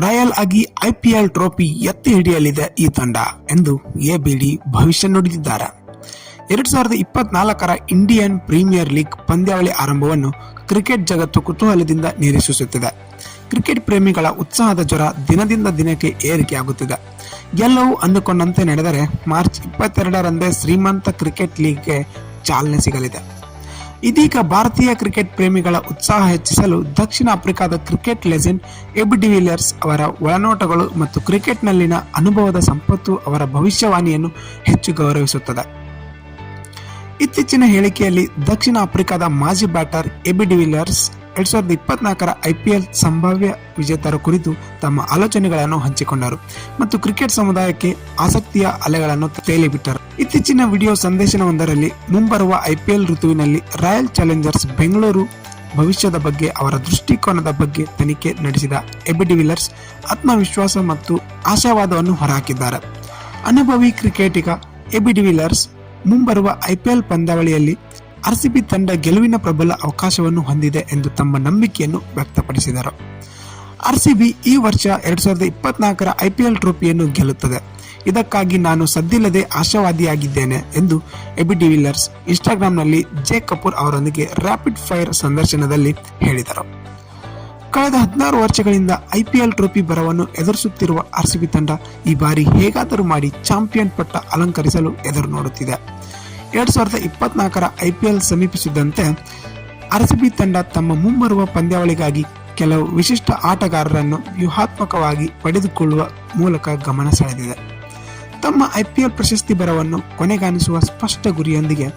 Royal ಆಗಿ IPL trophy ಎತ್ತಿ ಹಿಡಿಯಲಿದೆ ಈ ತಂಡ ಎಂದು ಎಬಿಡಿ ಭವಿಷ್ಯ ನುಡಿದಿದ್ದಾರೆ. 2024ರ ಇಂಡಿಯನ್ ಪ್ರೀಮಿಯರ್ ಲೀಗ್ ಪಂದ್ಯಾವಳಿ ಆರಂಭವನ್ನು ಕ್ರಿಕೆಟ್ ಜಗತ್ತು ಕುತೂಹಲದಿಂದ ನಿರೀಕ್ಷಿಸುತ್ತಿದೆ. ಕ್ರಿಕೆಟ್ ಪ್ರೇಮಿಗಳ ಉತ್ಸಾಹದ ಜ್ವರ ದಿನದಿಂದ ದಿನಕ್ಕೆ ಏರಿಕೆಯಾಗುತ್ತಿದೆ. ಎಲ್ಲವೂ ಅಂದುಕೊಂಡಂತೆ ನಡೆದರೆ ಮಾರ್ಚ್ 22ರಂದೇ ಶ್ರೀಮಂತ ಕ್ರಿಕೆಟ್ ಲೀಗ್ಗೆ ಚಾಲನೆ ಸಿಗಲಿದೆ. ಇದೀಗ ಭಾರತೀಯ ಕ್ರಿಕೆಟ್ ಪ್ರೇಮಿಗಳ ಉತ್ಸಾಹ ಹೆಚ್ಚಿಸಲು ದಕ್ಷಿಣ ಆಫ್ರಿಕಾದ ಕ್ರಿಕೆಟ್ ಲೆಜೆಂಡ್ ಎಬಿ ಡಿವಿಲಿಯರ್ಸ್ ಅವರ ಒಳನೋಟಗಳು ಮತ್ತು ಕ್ರಿಕೆಟ್ನಲ್ಲಿನ ಅನುಭವದ ಸಂಪತ್ತು ಅವರ ಭವಿಷ್ಯವಾಣಿಯನ್ನು ಹೆಚ್ಚು ಗೌರವಿಸುತ್ತದೆ. ಇತ್ತೀಚಿನ ಹೇಳಿಕೆಯಲ್ಲಿ ದಕ್ಷಿಣ ಆಫ್ರಿಕಾದ ಮಾಜಿ ಬ್ಯಾಟರ್ ಎಬಿ ಡಿವಿಲಿಯರ್ಸ್ 2024ರ ಐಪಿಎಲ್ ಸಂಭಾವ್ಯ ವಿಜೇತರ ಕುರಿತು ತಮ್ಮ ಆಲೋಚನೆಗಳನ್ನು ಹಂಚಿಕೊಂಡರು ಮತ್ತು ಕ್ರಿಕೆಟ್ ಸಮುದಾಯಕ್ಕೆ ಆಸಕ್ತಿಯ ಅಲೆಗಳನ್ನು ತೇಲಿಬಿಟ್ಟರು. ಇತ್ತೀಚಿನ ವಿಡಿಯೋ ಸಂದೇಶವೊಂದರಲ್ಲಿ ಮುಂಬರುವ ಐಪಿಎಲ್ ಋತುವಿನಲ್ಲಿ ರಾಯಲ್ ಚಾಲೆಂಜರ್ಸ್ ಬೆಂಗಳೂರು ಭವಿಷ್ಯದ ಬಗ್ಗೆ ಅವರ ದೃಷ್ಟಿಕೋನದ ಬಗ್ಗೆ ತನಿಖೆ ನಡೆಸಿದ ಎಬಿ ಡಿವಿಲಿಯರ್ಸ್ ಆತ್ಮವಿಶ್ವಾಸ ಮತ್ತು ಆಶಾವಾದವನ್ನು ಹೊರಹಾಕಿದ್ದಾರೆ. ಅನುಭವಿ ಕ್ರಿಕೆಟಿಗ ಎಬಿ ಡಿವಿಲಿಯರ್ಸ್ ಮುಂಬರುವ ಐಪಿಎಲ್ ಪಂದ್ಯಾವಳಿಯಲ್ಲಿ ಆರ್ಸಿಬಿ ತಂಡ ಗೆಲುವಿನ ಪ್ರಬಲ ಅವಕಾಶವನ್ನು ಹೊಂದಿದೆ ಎಂದು ತಮ್ಮ ನಂಬಿಕೆಯನ್ನು ವ್ಯಕ್ತಪಡಿಸಿದರು. ಆರ್ಸಿಬಿ ಈ ವರ್ಷ 2024ರ ಐಪಿಎಲ್ ಟ್ರೋಫಿಯನ್ನು ಗೆಲ್ಲುತ್ತದೆ. ಇದಕ್ಕಾಗಿ ನಾನು ಸದ್ದಿಲ್ಲದೆ ಆಶಾವಾದಿಯಾಗಿದ್ದೇನೆ ಎಂದು ಎಬಿ ಡಿವಿಲಿಯರ್ಸ್ ಇನ್ಸ್ಟಾಗ್ರಾಂನಲ್ಲಿ ಜೆ ಕಪೂರ್ ಅವರೊಂದಿಗೆ ರ್ಯಾಪಿಡ್ ಫೈರ್ ಸಂದರ್ಶನದಲ್ಲಿ ಹೇಳಿದರು. ಕಳೆದ 16 ವರ್ಷಗಳಿಂದ ಐಪಿಎಲ್ ಟ್ರೋಫಿ ಬರವನ್ನು ಎದುರಿಸುತ್ತಿರುವ ಆರ್ಸಿಬಿ ತಂಡ ಈ ಬಾರಿ ಹೇಗಾದರೂ ಮಾಡಿ ಚಾಂಪಿಯನ್ ಪಟ್ಟ ಅಲಂಕರಿಸಲು ಎದುರು ನೋಡುತ್ತಿದೆ. 2024ರ ಐಪಿಎಲ್ ಸಮೀಪಿಸಿದಂತೆ ಆರ್ಸಿಬಿ ತಂಡ ತಮ್ಮ ಮುಂಬರುವ ಪಂದ್ಯಾವಳಿಗಾಗಿ ಕೆಲವು ವಿಶಿಷ್ಟ ಆಟಗಾರರನ್ನು ವ್ಯೂಹಾತ್ಮಕವಾಗಿ ಪಡೆದುಕೊಳ್ಳುವ ಮೂಲಕ ಗಮನ ಸೆಳೆದಿದೆ. ತಮ್ಮ ಐಪಿಎಲ್ ಪ್ರಶಸ್ತಿ ಬರವನ್ನು ಕೊನೆಗಾಣಿಸುವ ಸ್ಪಷ್ಟ ಗುರಿಯೊಂದಿಗೆ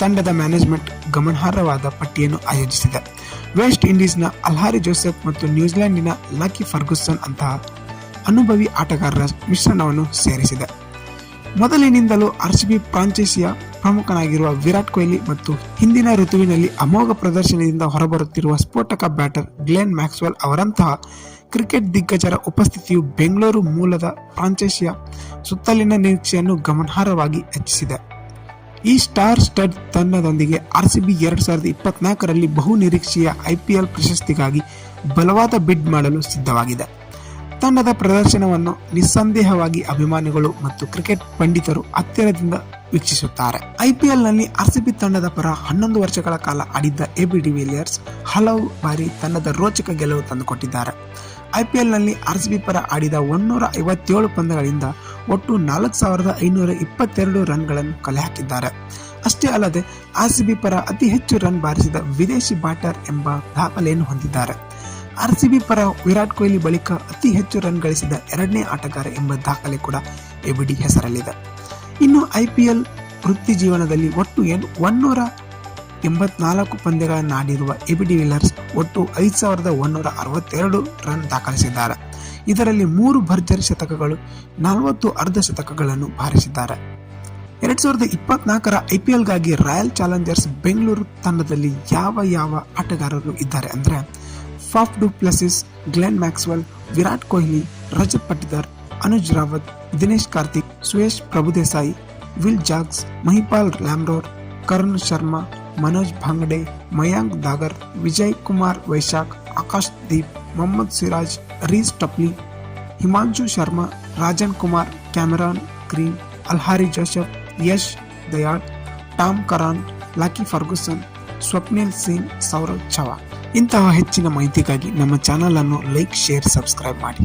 ತಂಡದ ಮ್ಯಾನೇಜ್ಮೆಂಟ್ ಗಮನಾರ್ಹವಾದ ಪಟ್ಟಿಯನ್ನು ಆಯೋಜಿಸಿದೆ. ವೆಸ್ಟ್ ಇಂಡೀಸ್ನ ಅಲ್ಹಾರಿ ಜೋಸೆಫ್ ಮತ್ತು ನ್ಯೂಜಿಲೆಂಡಿನ ಲಕಿ ಫರ್ಗೂಸನ್ ಅಂತಹ ಅನುಭವಿ ಆಟಗಾರರ ಮಿಶ್ರಣವನ್ನು ಸೇರಿಸಿದೆ. ಮೊದಲಿನಿಂದಲೂ ಆರ್ಸಿಬಿ ಫ್ರಾಂಚೈಸಿಯ ಪ್ರಮುಖನಾಗಿರುವ ವಿರಾಟ್ ಕೊಹ್ಲಿ ಮತ್ತು ಹಿಂದಿನ ಋತುವಿನಲ್ಲಿ ಅಮೋಘ ಪ್ರದರ್ಶನದಿಂದ ಹೊರಬರುತ್ತಿರುವ ಸ್ಫೋಟಕ ಬ್ಯಾಟರ್ ಗ್ಲೆನ್ ಮ್ಯಾಕ್ಸ್ವೆಲ್ ಅವರಂತಹ ಕ್ರಿಕೆಟ್ ದಿಗ್ಗಜರ ಉಪಸ್ಥಿತಿಯು ಬೆಂಗಳೂರು ಮೂಲದ ಫ್ರಾಂಚೈಸಿಯ ಸುತ್ತಲಿನ ನಿರೀಕ್ಷೆಯನ್ನು ಗಮನಾರ್ಹವಾಗಿ ಹೆಚ್ಚಿಸಿದೆ. ಈ ಸ್ಟಾರ್ ಸ್ಟಡ್ ತಂಡದೊಂದಿಗೆ ಆರ್ಸಿಬಿ 2024ರಲ್ಲಿ ಬಹು ನಿರೀಕ್ಷೆಯ ಐಪಿಎಲ್ ಪ್ರಶಸ್ತಿಗಾಗಿ ಬಲವಾದ ಬಿಡ್ ಮಾಡಲು ಸಿದ್ಧವಾಗಿದೆ. ತಂಡದ ಪ್ರದರ್ಶನವನ್ನು ನಿಸ್ಸಂದೇಹವಾಗಿ ಅಭಿಮಾನಿಗಳು ಮತ್ತು ಕ್ರಿಕೆಟ್ ಪಂಡಿತರು ಹತ್ತಿರದಿಂದ ವೀಕ್ಷಿಸುತ್ತಾರೆ. ಐಪಿಎಲ್ನಲ್ಲಿ ಆರ್ಸಿಬಿ ತಂಡದ ಪರ 11 ವರ್ಷಗಳ ಕಾಲ ಆಡಿದ್ದ ಎಬಿ ಡಿವಿಲಿಯರ್ಸ್ ಹಲವು ಬಾರಿ ತಂಡದ ರೋಚಕ ಗೆಲುವು ತಂದುಕೊಟ್ಟಿದ್ದಾರೆ. ಐಪಿಎಲ್ನಲ್ಲಿ ಆರ್ಸಿಬಿ ಪರ ಆಡಿದ 157 ಪಂದ್ಯಗಳಿಂದ ಒಟ್ಟು 4522 ರನ್ಗಳನ್ನು ಕಲೆ ಹಾಕಿದ್ದಾರೆ. ಅಷ್ಟೇ ಅಲ್ಲದೆ ಆರ್ಸಿಬಿ ಪರ ಅತಿ ಹೆಚ್ಚು ರನ್ ಬಾರಿಸಿದ ವಿದೇಶಿ ಬ್ಯಾಟರ್ ಎಂಬ ದಾಖಲೆಯನ್ನು ಹೊಂದಿದ್ದಾರೆ. ಆರ್ಸಿಬಿ ಪರ ವಿರಾಟ್ ಕೊಹ್ಲಿ ಬಳಿಕ ಅತಿ ಹೆಚ್ಚು ರನ್ ಗಳಿಸಿದ 2ನೇ ಆಟಗಾರ ಎಂಬ ದಾಖಲೆ ಕೂಡ ಎಬಿಡಿ ಹೆಸರಲ್ಲಿದೆ. ಇನ್ನು ಐಪಿಎಲ್ ವೃತ್ತಿ ಜೀವನದಲ್ಲಿ ಒಟ್ಟು 184 ಪಂದ್ಯಗಳನ್ನಾಡಿರುವ ಎಬಿ ಡಿವಿಲಿಯರ್ಸ್ ಒಟ್ಟು 5162 ರನ್ ದಾಖಲಿಸಿದ್ದಾರೆ. ಇದರಲ್ಲಿ 3 ಭರ್ಜರಿ ಶತಕಗಳು, 40 ಅರ್ಧ ಶತಕಗಳನ್ನು ಬಾರಿಸಿದ್ದಾರೆ. 2024ರ ಐಪಿಎಲ್ಗಾಗಿ ರಾಯಲ್ ಚಾಲೆಂಜರ್ಸ್ ಬೆಂಗಳೂರು ತಂಡದಲ್ಲಿ ಯಾವ ಆಟಗಾರರು ಇದ್ದಾರೆ ಅಂದರೆ Faf du Plessis, Glenn Maxwell, Virat Kohli, Rajat Patidar, Anuj Rawat, Dinesh Karthik, Suyesh ಪ್ರಭುದೇಸಾಯಿ, will ಜಾಗ್ಸ್, Mahipal ಲ್ಯಾಮ್ರೋರ್, Karun Sharma, Manoj ಭಾಂಗಡೆ, Mayank Dagar, Vijay Kumar Vaishakh, Akash Deep, Mohammed Siraj, ರೀಸ್ ಟಪ್ಲಿ, Himanshu Sharma, Rajan Kumar, Cameron green, ಅಲ್ಹಾರಿ Joseph, Yash Dayal, Tom Curran, ಲಕಿ Ferguson, Swapnil Singh, Sourav Chavan. ಇಂತಹ ಹೆಚ್ಚಿನ ಮಾಹಿತಿಗಾಗಿ ನಮ್ಮ ಚಾನಲ್ ಅನ್ನು ಲೈಕ್, ಶೇರ್, ಸಬ್ಸ್ಕ್ರೈಬ್ ಮಾಡಿ.